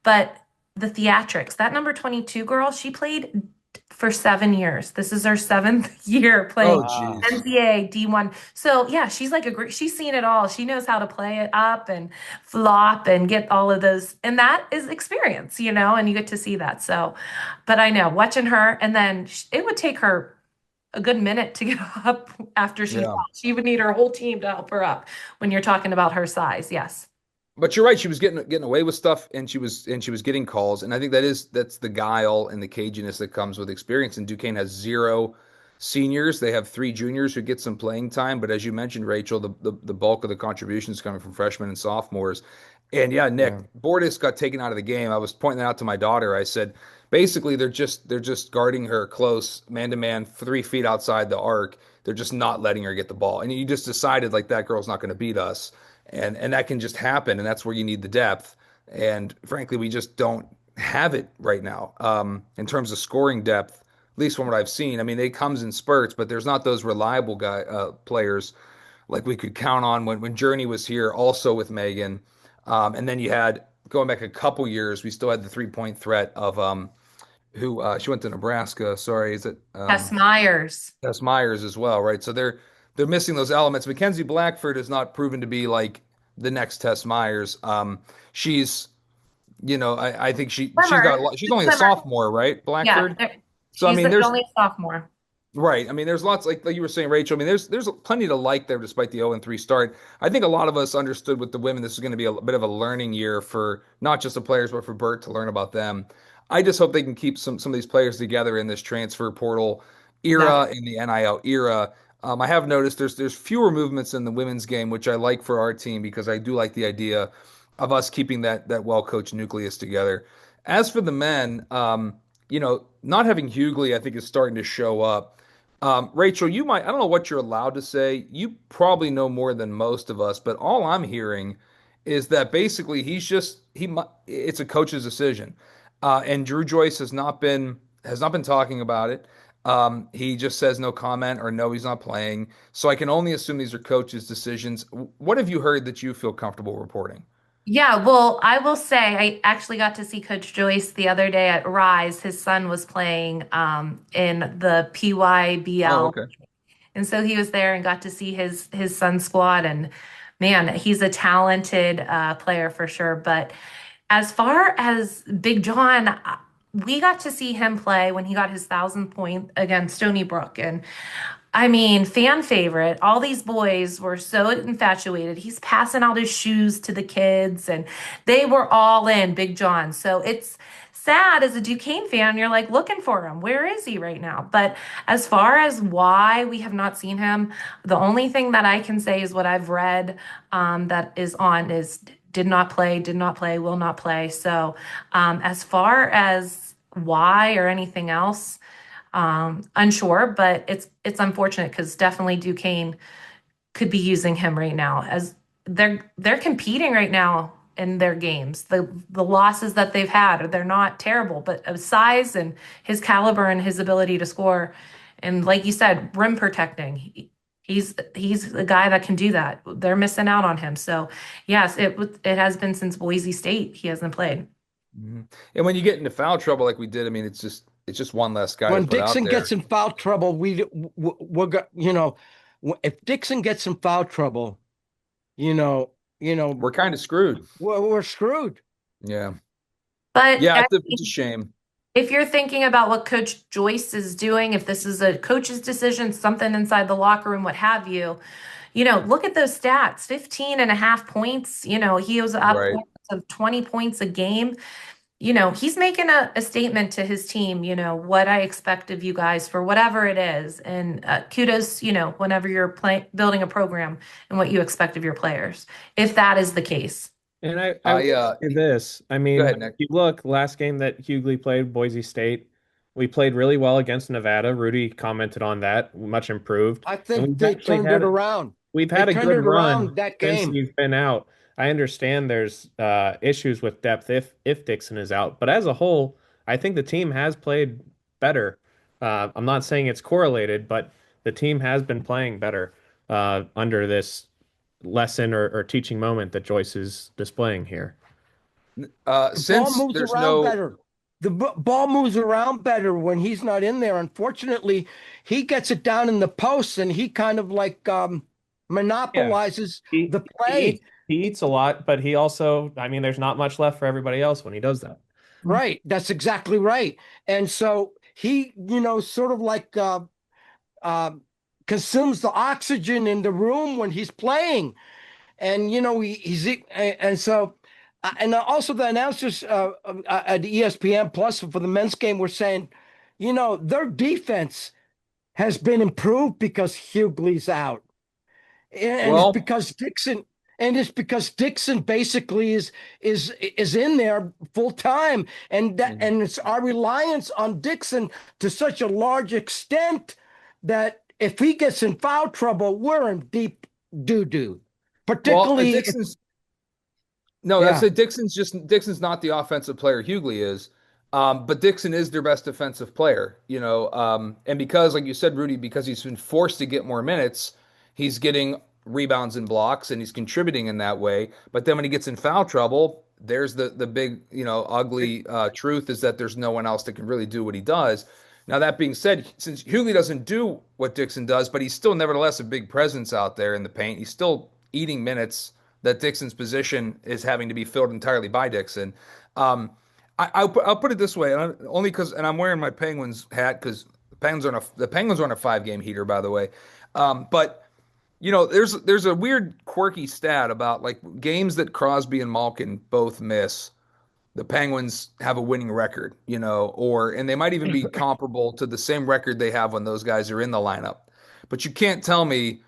but the theatrics, that number 22 girl, she played for 7 years. This is her seventh year Oh playing Wow. geez. NCAA D1. So yeah, she's like she's seen it all. She knows how to play it up and flop and get all of those. And that is experience, and you get to see that. So, but I know watching her, and then it would take her a good minute to get up after she Yeah. flopped. She would need her whole team to help her up when you're talking about her size. Yes. But you're right. She was getting away with stuff, and she was getting calls, and I think that's the guile and the caginess that comes with experience. And Duquesne has zero seniors; they have three juniors who get some playing time. But as you mentioned, Rachel, the bulk of the contributions coming from freshmen and sophomores. And yeah, Yeah. Nick Bordis got taken out of the game. I was pointing that out to my daughter. I said, basically, they're just guarding her close, man to man, 3 feet outside the arc. They're just not letting her get the ball, and you just decided like that girl's not going to beat us and that can just happen, and that's where you need the depth. And frankly, we just don't have it right now in terms of scoring depth. At least from what I've seen, I mean, it comes in spurts, but there's not those reliable players like we could count on when Journey was here, also with Megan. And then you had going back a couple years, we still had the 3 point threat of who she went to Nebraska. Sorry, is it Tess Myers. Tess Myers as well, right? So they're missing those elements. Mackenzie Blackford has not proven to be like the next Tess Myers. She's, I think Swimmer. she's only a Swimmer. sophomore, right? Yeah. Blackford. So I She's mean, there's only a sophomore. right. I mean, there's lots like you were saying, Rachel. I mean, there's plenty to like there despite the 0-3 start. I think a lot of us understood with the women this is going to be a bit of a learning year for not just the players but for Bert to learn about them. I just hope they can keep some of these players together in this transfer portal era Definitely. in the NIL era. I have noticed there's fewer movements in the women's game, which I like for our team because I do like the idea of us keeping that well-coached nucleus together. As for the men, not having Hughley, I think is starting to show up. Rachel, I don't know what you're allowed to say. You probably know more than most of us, but all I'm hearing is that basically it's a coach's decision. And Drew Joyce has not been talking about it. He just says no comment or no, he's not playing. So I can only assume these are coaches' decisions. What have you heard that you feel comfortable reporting? Yeah, well, I will say I actually got to see Coach Joyce the other day at Rise. His son was playing in the Oh, PYBL, okay. and so he was there and got to see his son's squad. And man, he's a talented player for sure. But as far as Big John, we got to see him play when he got his 1,000 point against Stony Brook. And I mean, fan favorite. All these boys were so infatuated. He's passing out his shoes to the kids, and they were all in Big John. So it's sad as a Duquesne fan. You're like looking for him. Where is he right now? But as far as why we have not seen him, the only thing that I can say is what I've read that is on is did not play, will not play. So as far as why or anything else, unsure, but it's unfortunate because definitely Duquesne could be using him right now as they're competing right now in their games. The losses that they've had, they're not terrible, but of size and his caliber and his ability to score, and like you said, rim protecting. He's a guy that can do that. They're missing out on him. So yes, it has been since Boise State he hasn't played. Mhm. And when you get into foul trouble like we did, I mean, it's just one less guy to When put out Dixon there. gets in foul trouble, we're if Dixon gets in foul trouble, We're kind of screwed. we're screwed. Yeah. But Yeah, it's a shame. if you're thinking about what Coach Joyce is doing, if this is a coach's decision, something inside the locker room, what have you, look at those stats, 15 and a half points. He was up Right. of 20 points a game. He's making a statement to his team, what I expect of you guys for whatever it is. And kudos, whenever you're building a program and what you expect of your players, if that is the case. And I I will say this. I Go mean, ahead, if Nick. you look, last game that Hughley played, Boise State, we played really well against Nevada. Rudy commented on that, much improved. I And think we've they actually turned it around. we've They had a turned good it run around that since game. he's been out. I understand there's issues with depth if Dixon is out, but as a whole, I think the team has played better. I'm not saying it's correlated, but the team has been playing better under this lesson or teaching moment that Joyce is displaying here. The ball Since moves there's around no better. The ball moves around better when he's not in there. Unfortunately, he gets it down in the posts and he kind of like Yeah, monopolizes he the he play. he eats a lot, but he also, I mean, there's not much left for everybody else when he does that. Right. That's exactly right. And so he, sort of like uh, consumes the oxygen in the room when he's playing. And and so and also the announcers at ESPN Plus for the men's game were saying, their defense has been improved because Hughley's out, and it's well, because Dixon. And it's because Dixon basically is in there full time, and it's our reliance on Dixon to such a large extent that if he gets in foul trouble, we're in deep doo doo. well, Particularly, Dixon's No, that's yeah, it. Dixon's not the offensive player Hughley is, but Dixon is their best defensive player. And because, like you said, Rudy, because he's been forced to get more minutes, he's getting rebounds and blocks, and he's contributing in that way. But then when he gets in foul trouble, there's the big, ugly truth is that there's no one else that can really do what he does. Now that being said, since Hughley doesn't do what Dixon does, but he's still nevertheless a big presence out there in the paint. He's still eating minutes that Dixon's position is having to be filled entirely by Dixon. Um, I'll put it this way, only because, and I'm wearing my Penguins hat because the Penguins are on a 5 game heater, by the way. But there's a weird quirky stat about like games that Crosby and Malkin both miss. The Penguins have a winning record, and they might even be comparable to the same record they have when those guys are in the lineup. But you can't tell me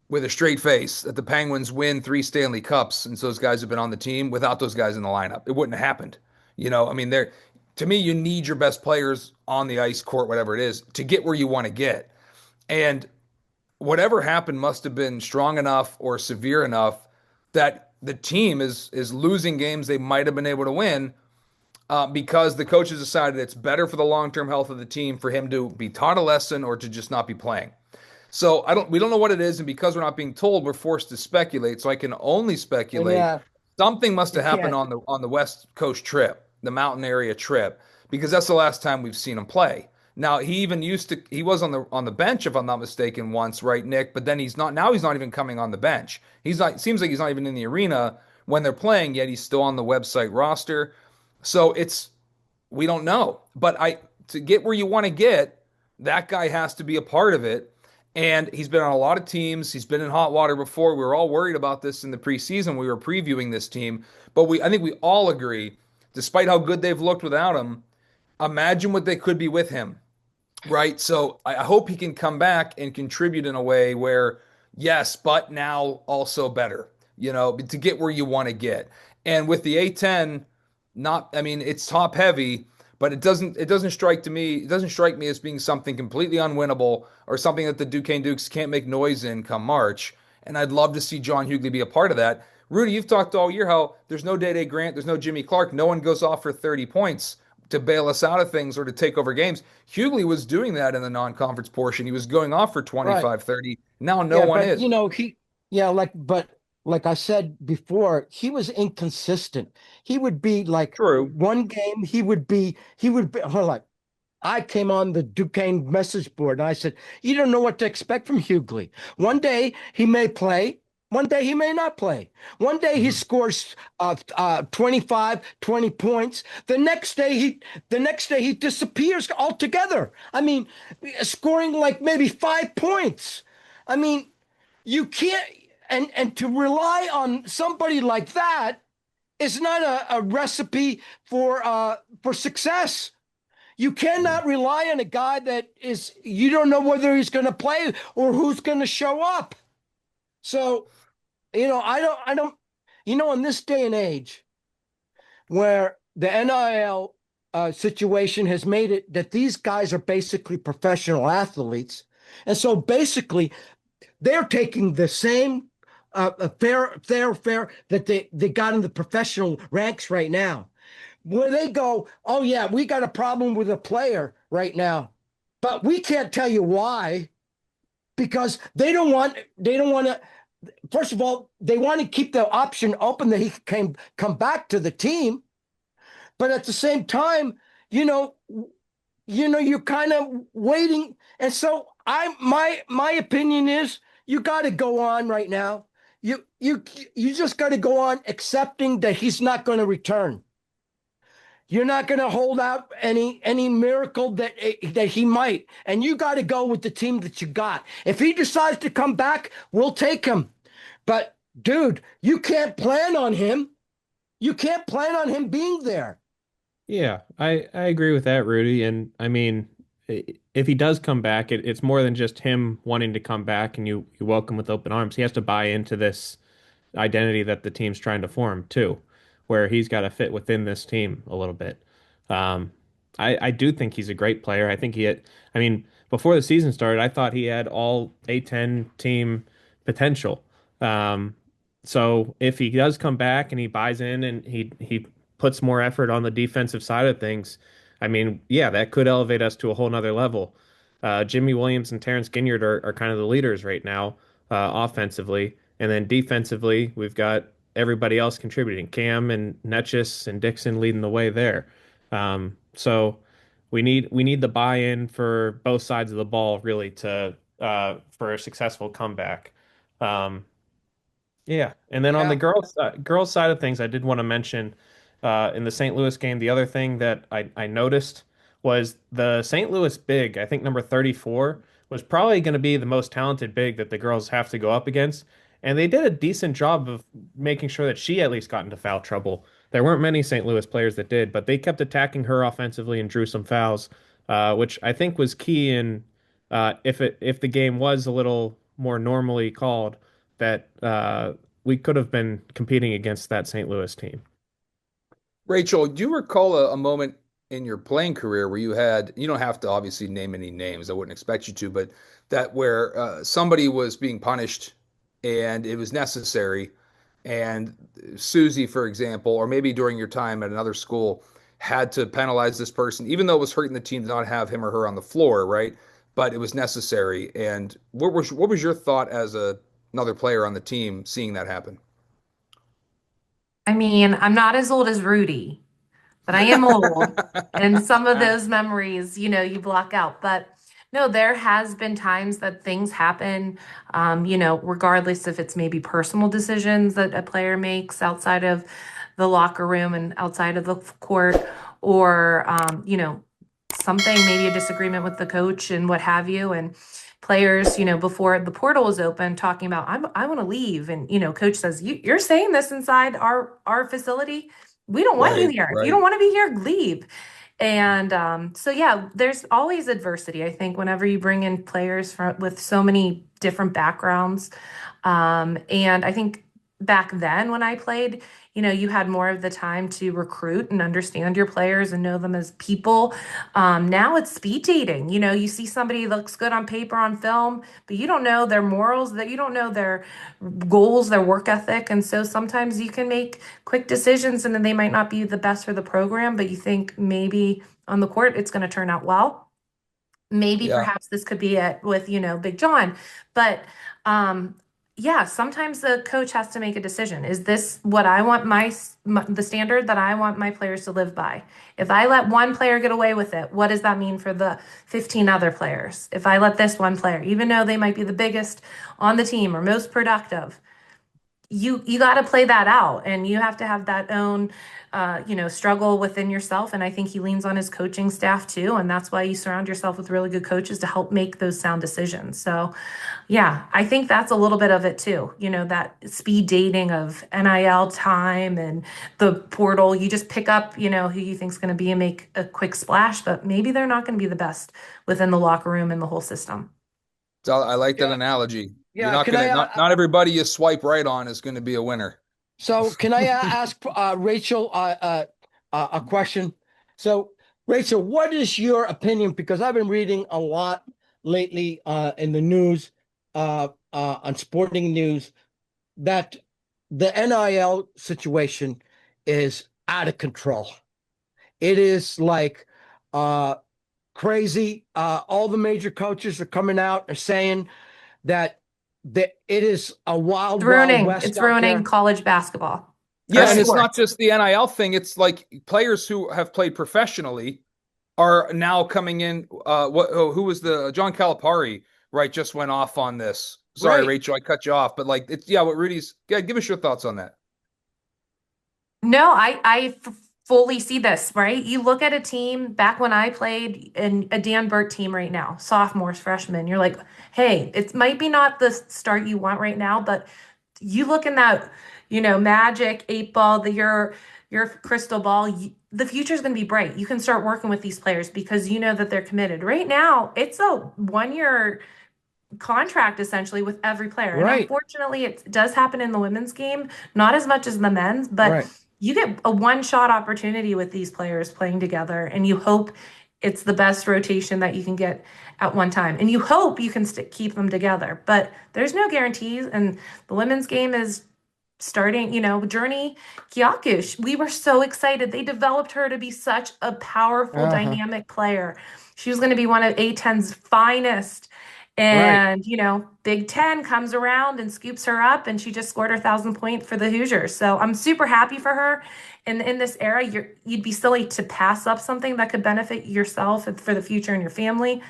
with a straight face that the Penguins win 3 Stanley Cups since those guys have been on the team without those guys in the lineup. It wouldn't have happened. I mean, to me, you need your best players on the ice, court, whatever it is, to get where you want to get. And whatever happened must have been strong enough or severe enough that the team is losing games they might have been able to win because the coaches decided it's better for the long-term health of the team for him to be taught a lesson or to just not be playing. So we don't know what it is, and because we're not being told, we're forced to speculate. So I can only and speculate yeah, something must you have happened can't. on the West Coast trip, the mountain area trip, because that's the last time we've seen him play. Now he was on the bench if I'm not mistaken once, right, Nick? But then he's not now. He's not even coming on the bench. He's not. Seems like he's not even in the arena when they're playing. Yet he's still on the website roster. So we don't know. But to get where you want to get, that guy has to be a part of it. And he's been on a lot of teams. He's been in hot water before. We were all worried about this in the preseason. We were previewing this team, but I think we all agree, despite how good they've looked without him, imagine what they could be with him. Right. So I hope he can come back and contribute in a way where, yes, but now also better, to get where you want to get. And with the A10, I mean, it's top heavy, but it doesn't strike me as being something completely unwinnable or something that the Duquesne Dukes can't make noise in come March. And I'd love to see John Hughley be a part of that. Rudy, you've talked all year how there's no Day Grant, there's no Jimmy Clark, no one goes off for 30 points to bail us out of things or to take over games. Hughley was doing that in the non-conference portion. He was going off for Right. 25, 30. Now no Yeah, one but is. like I said before, he was inconsistent. He would be like True. one game, he would be like I came on the Duquesne message board and I said, you don't know what to expect from Hughley. One day he may play, one day he may not play. One day he Mhm. scores 25, 20 points. The next day he disappears altogether. I mean, scoring like maybe 5 points. I mean, you can't and to rely on somebody like that is not a recipe for success. You cannot rely on a guy that is you don't know whether he's going to play or who's going to show up. So, I don't in this day and age where the NIL situation has made it that these guys are basically professional athletes. And so basically they're taking the same fair that they got in the professional ranks right now, where they go, oh yeah, we got a problem with a player right now, but we can't tell you why because they don't want to. First of all, they want to keep the option open that he can come back to the team, but at the same time, you know, you're kind of waiting. And so my opinion is you got to go on right now. You just got to go on accepting that he's not going to return. You're not going to hold out any miracle that he might, and you got to go with the team that you got. If he decides to come back, we'll take him. But dude, you can't plan on him. You can't plan on him being there. Yeah, I agree with that, Rudy. And I mean, if he does come back, it's more than just him wanting to come back and you welcome with open arms. He has to buy into this identity that the team's trying to form too, where he's got to fit within this team a little bit. Um, I do think he's a great player. I think I mean, before the season started, I thought he had all A10 team potential. Um, so if he does come back and he buys in and he puts more effort on the defensive side of things, I mean, yeah, that could elevate us to a whole nother level. Jimmy Williams and Terrence Ginyard are kind of the leaders right now, offensively. And then defensively, we've got everybody else contributing. Cam and Netchus and Dixon leading the way there. So we need the buy-in for both sides of the ball really to for a successful comeback. Um, yeah, and then on the Yeah. girls side of things, I did want to mention in the St. Louis game, the other thing that I noticed was the St. Louis big. I think number 34 was probably going to be the most talented big that the girls have to go up against, and they did a decent job of making sure that she at least got into foul trouble. There weren't many St. Louis players that did, but they kept attacking her offensively and drew some fouls, which I think was key in if the game was a little more normally called that we could have been competing against that St. Louis team. Rachel, do you recall a moment in your playing career where you don't have to obviously name any names, I wouldn't expect you to, but that where somebody was being punished and it was necessary, and Susie, for example, or maybe during your time at another school, had to penalize this person, even though it was hurting the team to not have him or her on the floor, right? But it was necessary. And what was your thought as another player on the team seeing that happen? I mean, I'm not as old as Rudy, but I am old. And some of those memories, you block out. But no, there has been times that things happen, regardless if it's maybe personal decisions that a player makes outside of the locker room and outside of the court, or, something, maybe a disagreement with the coach and what have you. And players, before the portal was open, talking about, I want to leave. And, coach says, you're saying this inside our facility. We don't want you here. If you don't want to be here, leave. And so, yeah, there's always adversity. I think whenever you bring in players with so many different backgrounds. And I think back then when I played, you had more of the time to recruit and understand your players and know them as people. Now it's speed dating. You see somebody looks good on paper, on film, but you don't know their morals, that you don't know their goals, their work ethic. And so sometimes you can make quick decisions and then they might not be the best for the program, but you think maybe on the court it's going to turn out well. Maybe perhaps this could be it with, Big John. But yeah, sometimes the coach has to make a decision. Is this what I want the standard that I want my players to live by? If I let one player get away with it, what does that mean for the 15 other players? If I let this one player, even though they might be the biggest on the team or most productive, you got to play that out, and you have to have that own struggle within yourself. And I think he leans on his coaching staff too, and that's why you surround yourself with really good coaches to help make those sound decisions. So yeah, I think that's a little bit of it too, that speed dating of NIL time and the portal. You just pick up who you think's going to be and make a quick splash, but maybe they're not going to be the best within the locker room and the whole system. So I like that analogy. Yeah, not everybody you swipe right on is going to be a winner. So can I ask Rachel a question? So Rachel, what is your opinion? Because I've been reading a lot lately in the news, on sporting news, that the NIL situation is out of control. It is like crazy. All the major coaches are coming out and saying that it is a wild west. It's ruining college basketball. Yeah, and it's not just the NIL thing. It's like players who have played professionally are now coming in. Who was the John Calipari? Right, just went off on this. Sorry, right. Rachel, I cut you off, but like, it's what Rudy's. Yeah, give us your thoughts on that. No, I fully see this, right? You look at a team back when I played in a Dan Burt team right now, sophomores, freshmen, you're like, hey, it might be not the start you want right now, but you look in that, magic 8 ball, your crystal ball, the future is going to be bright. You can start working with these players because you know that they're committed. Right now, it's a 1-year contract essentially with every player. Right. And unfortunately, it does happen in the women's game, not as much as the men's, but you get a one-shot opportunity with these players playing together, and you hope it's the best rotation that you can get at one time. And you hope you can keep them together, but there's no guarantees. And the women's game is starting, Journey Kyakush. We were so excited. They developed her to be such a powerful, dynamic player. She was going to be one of A10's finest. And, Big Ten comes around and scoops her up, and she just scored her 1,000 point for the Hoosiers. So I'm super happy for her. And in this era, you'd be silly to pass up something that could benefit yourself for the future and your family.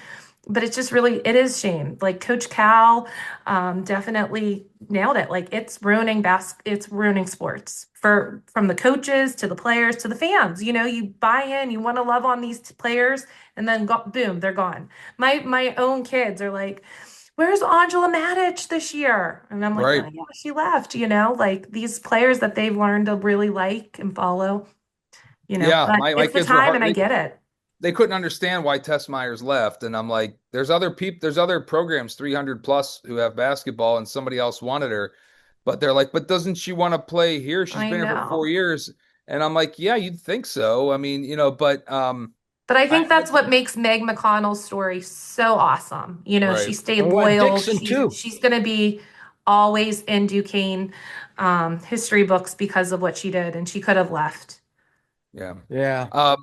But it's just it is shame. Like Coach Cal definitely nailed it. Like it's ruining sports from the coaches to the players to the fans. You buy in, you want to love on these players, and then boom, they're gone. My own kids are like, where's Angela Matic this year? And I'm like, oh, yeah, she left, like these players that they've learned to really like and follow, Yeah, but my it's the kids time and I get it. They couldn't understand why Tess Myers left. And I'm like, there's other programs 300 plus who have basketball, and somebody else wanted her. But they're like, but doesn't she want to play here? She's been here for 4 years. And I'm like, yeah, you'd think so. I mean, but I think that's what makes Meg McConnell's story so awesome. She stayed loyal. She's going to be always in Duquesne history books because of what she did, and she could have left. Yeah. Yeah.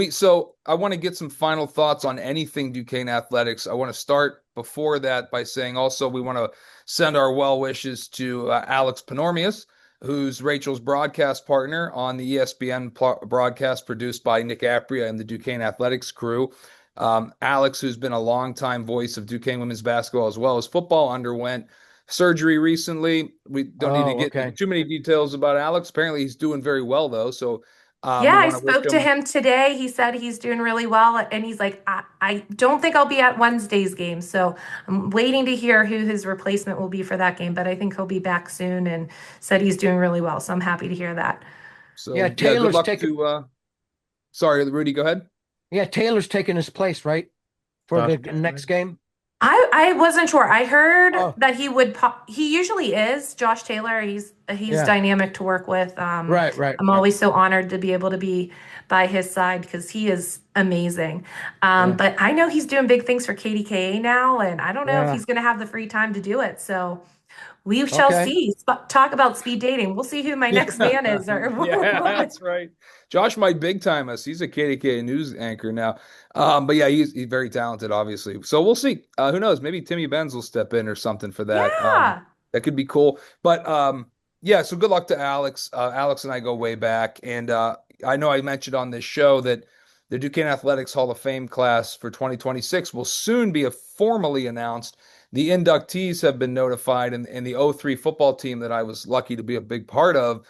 So I want to get some final thoughts on anything Duquesne athletics. I want to start before that by saying also we want to send our well wishes to Alex Panormius, who's Rachel's broadcast partner on the ESPN broadcast produced by Nick Apria and the Duquesne athletics crew. Alex, who's been a longtime voice of Duquesne women's basketball as well as football, underwent surgery recently. We don't need to get too many details about Alex. Apparently he's doing very well though. So Yeah, We I want to wish spoke to him. him today. He said he's doing really well, and he's like, I don't think I'll be at Wednesday's game, so I'm waiting to hear who his replacement will be for that game, but I think he'll be back soon and said he's doing really well, so I'm happy to hear that. Yeah, So yeah, good Taylor's luck taking. to. Sorry, Rudy, go ahead. Yeah, Taylor's taking his place, right, for Josh the Taylor. next game. I wasn't sure. I heard Oh, that he would pop. He usually is Josh Taylor. He's yeah. dynamic to work with. Right, right, I'm right. always so honored to be able to be by his side because he is amazing. Yeah, But I know he's doing big things for KDKA now, and I don't know if yeah. he's going to have the free time to do it. So we shall Okay. see. Talk about speed dating. We'll see who my next Yeah, man is, or yeah, what. that's right. Josh might big time us. He's a KDK news anchor now. But yeah, he's very talented, obviously. So we'll see. Who knows? Maybe Timmy Benz will step in or something for that. Yeah. That could be cool. But yeah, so good luck to Alex. Alex and I go way back, and I know I mentioned on this show that the Duquesne Athletics Hall of Fame class for 2026 will soon be formally announced. The inductees have been notified, and the '03 football team that I was lucky to be a big part of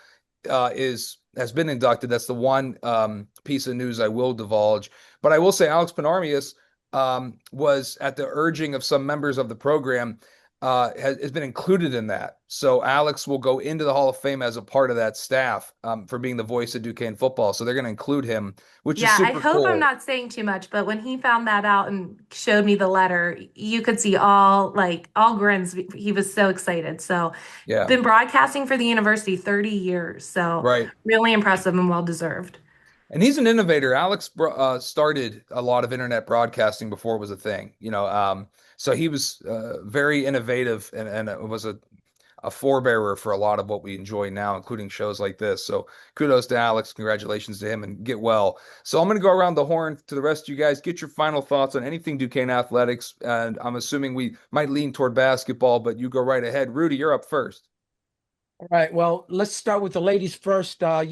is has been inducted. That's the one piece of news I will divulge. But I will say Alex Penarmius was at the urging of some members of the program has been included in that. So Alex will go into the Hall of Fame as a part of that staff for being the voice of Duquesne football. So they're going to include him, which is Yeah, I super hope I'm cool. not saying too much, but when he found that out and showed me the letter, you could see all grins. He was so excited. So, Yeah, been broadcasting for the university 30 years. So, right. really impressive and well deserved. And he's an innovator. Alex started a lot of internet broadcasting before it was a thing, so he was very innovative and it was a forebearer for a lot of what we enjoy now, including shows like this. So kudos to Alex. Congratulations to him and get well. So I'm going to go around the horn to the rest of you guys. Get your final thoughts on anything Duquesne athletics. And I'm assuming we might lean toward basketball, but you go right ahead. Rudy, you're up first. All right. Well, let's start with the ladies first. Uh,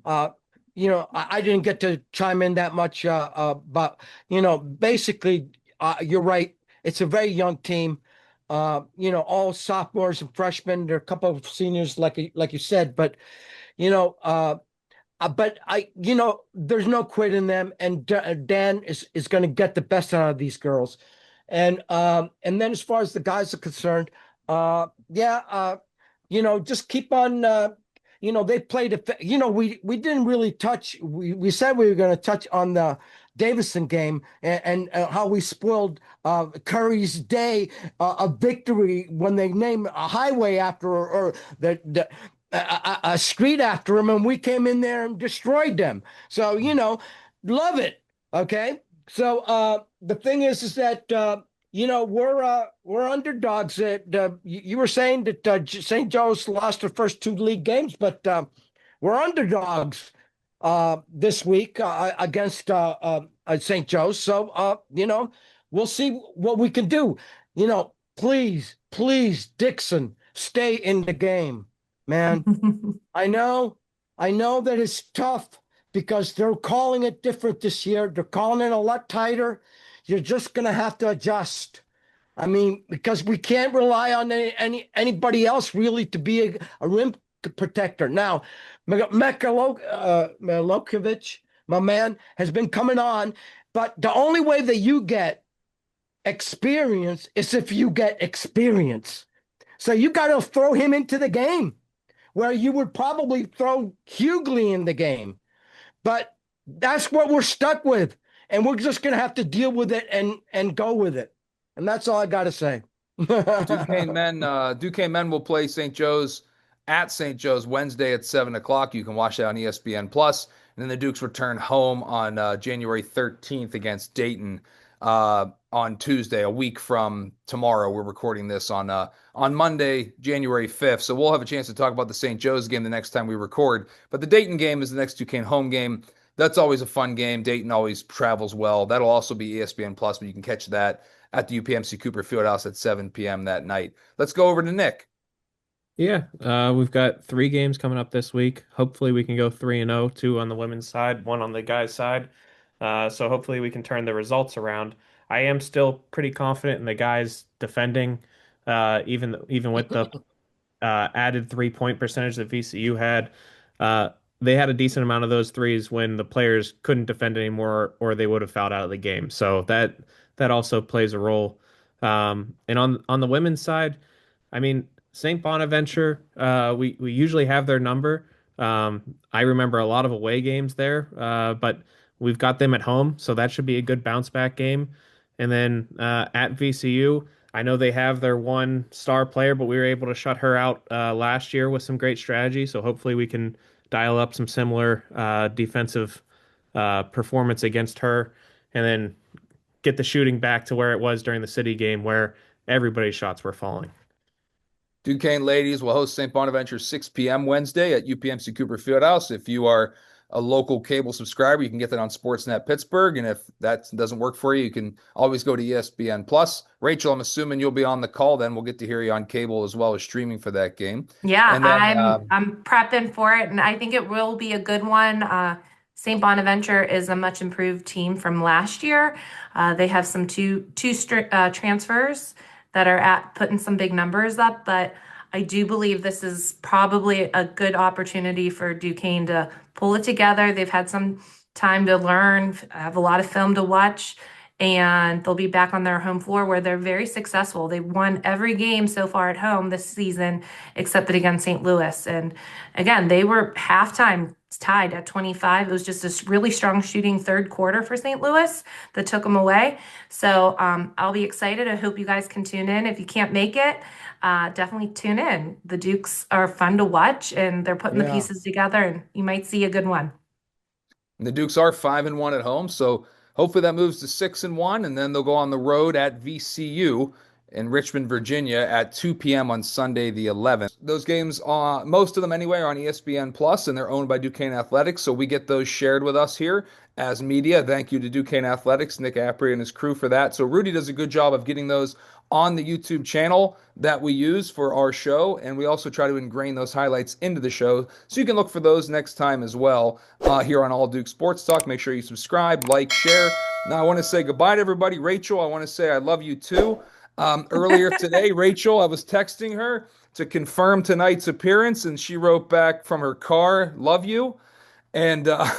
I didn't get to chime in that much, but basically, you're right. It's a very young team. All sophomores and freshmen. There are a couple of seniors, like you said, but you know, but there's no quit in them, and Dan is going to get the best out of these girls, and then as far as the guys are concerned, yeah, just keep on. They played. We didn't really touch. We said we were going to touch on the Davidson game and how we spoiled Curry's day of victory when they named a highway after or the a street after him, and we came in there and destroyed them. So love it. Okay. So the thing is that we're underdogs. You were saying that St. Joe's lost their first two league games, but we're underdogs this week against St. Joe's. So we'll see what we can do. Please, please, Dixon, stay in the game, man. I know that it's tough because they're calling it different this year. They're calling it a lot tighter. You're just gonna have to adjust. I mean, because we can't rely on anybody else really to be a rim protector. Now, Milokovic, my man, has been coming on, but the only way that you get experience is if you get experience. So you got to throw him into the game where you would probably throw Hughley in the game. But that's what we're stuck with. And we're just going to have to deal with it and go with it. And that's all I got to say. Duquesne men will play St. Joe's at St. Joe's Wednesday at 7 o'clock. You can watch that on ESPN Plus. And then the Dukes return home on January 13th against Dayton on Tuesday, a week from tomorrow. We're recording this on Monday, January 5th. So we'll have a chance to talk about the St. Joe's game the next time we record. But the Dayton game is the next Duquesne home game. That's always a fun game. Dayton always travels well. That'll also be ESPN Plus, but you can catch that at the UPMC Cooper Fieldhouse at 7 p.m. that night. Let's go over to Nick. Yeah, we've got three games coming up this week. Hopefully, we can go 3-0, two on the women's side, one on the guys' side. So hopefully, we can turn the results around. I am still pretty confident in the guys defending, even with the added 3-point percentage that VCU had. they had a decent amount of those threes when the players couldn't defend anymore, or they would have fouled out of the game. So that also plays a role. And on the women's side, I mean, St. Bonaventure, we usually have their number. I remember a lot of away games there, but we've got them at home, so that should be a good bounce back game. And then at VCU, I know they have their one star player, but we were able to shut her out last year with some great strategy. So hopefully we can dial up some similar defensive performance against her, and then get the shooting back to where it was during the city game, where everybody's shots were falling. Duquesne ladies will host St. Bonaventure 6 p.m. Wednesday at UPMC Cooper Fieldhouse. If you are a local cable subscriber, you can get that on Sportsnet Pittsburgh. And if that doesn't work for you, you can always go to ESPN Plus. Rachel, I'm assuming you'll be on the call then. We'll get to hear you on cable as well as streaming for that game. Yeah, And then I'm prepping for it, and I think it will be a good one. St. Bonaventure is a much improved team from last year. They have some transfers that are at putting some big numbers up, but I do believe this is probably a good opportunity for Duquesne to pull it together. They've had some time to learn, have a lot of film to watch, and they'll be back on their home floor where they're very successful. They've won every game so far at home this season, except that against St. Louis. And again, they were halftime tied at 25. It was just this really strong shooting third quarter for St. Louis that took them away. So I'll be excited. I hope you guys can tune in. If you can't make it, definitely tune in. The Dukes are fun to watch, and they're putting the Yeah. pieces together, and you might see a good one. the Dukes are 5-1 at home, so hopefully that moves to 6-1, and then they'll go on the road at VCU in Richmond, Virginia at 2 p.m. on Sunday the 11th. Those games, most of them anyway, are on ESPN Plus, and they're owned by Duquesne Athletics, so we get those shared with us here as media. Thank you to Duquesne Athletics, Nick Apri and his crew for that. So Rudy does a good job of getting those on the YouTube channel that we use for our show, and we also try to ingrain those highlights into the show, so you can look for those next time as well here on All Duke Sports Talk. Make sure you subscribe, like, share. Now I want to say goodbye to everybody. Rachel, I want to say I love you too. Earlier today, Rachel, I was texting her to confirm tonight's appearance, and she wrote back from her car, "Love you." And I'm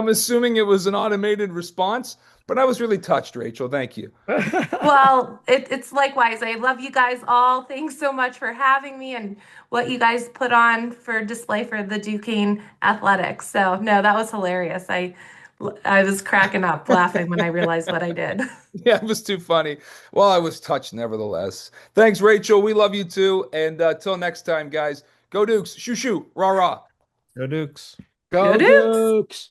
assuming it was an automated response, but I was really touched, Rachel. Thank you. Well, it's likewise. I love you guys all. Thanks so much for having me and what you guys put on for display for the Duquesne Athletics. So, no, that was hilarious. I was cracking up laughing when I realized what I did. Yeah, it was too funny. Well, I was touched nevertheless. Thanks, Rachel. We love you too. And till next time, guys, go Dukes. Shoo, shoo. Rah, rah. Go Dukes. Go Go Dukes! Dukes!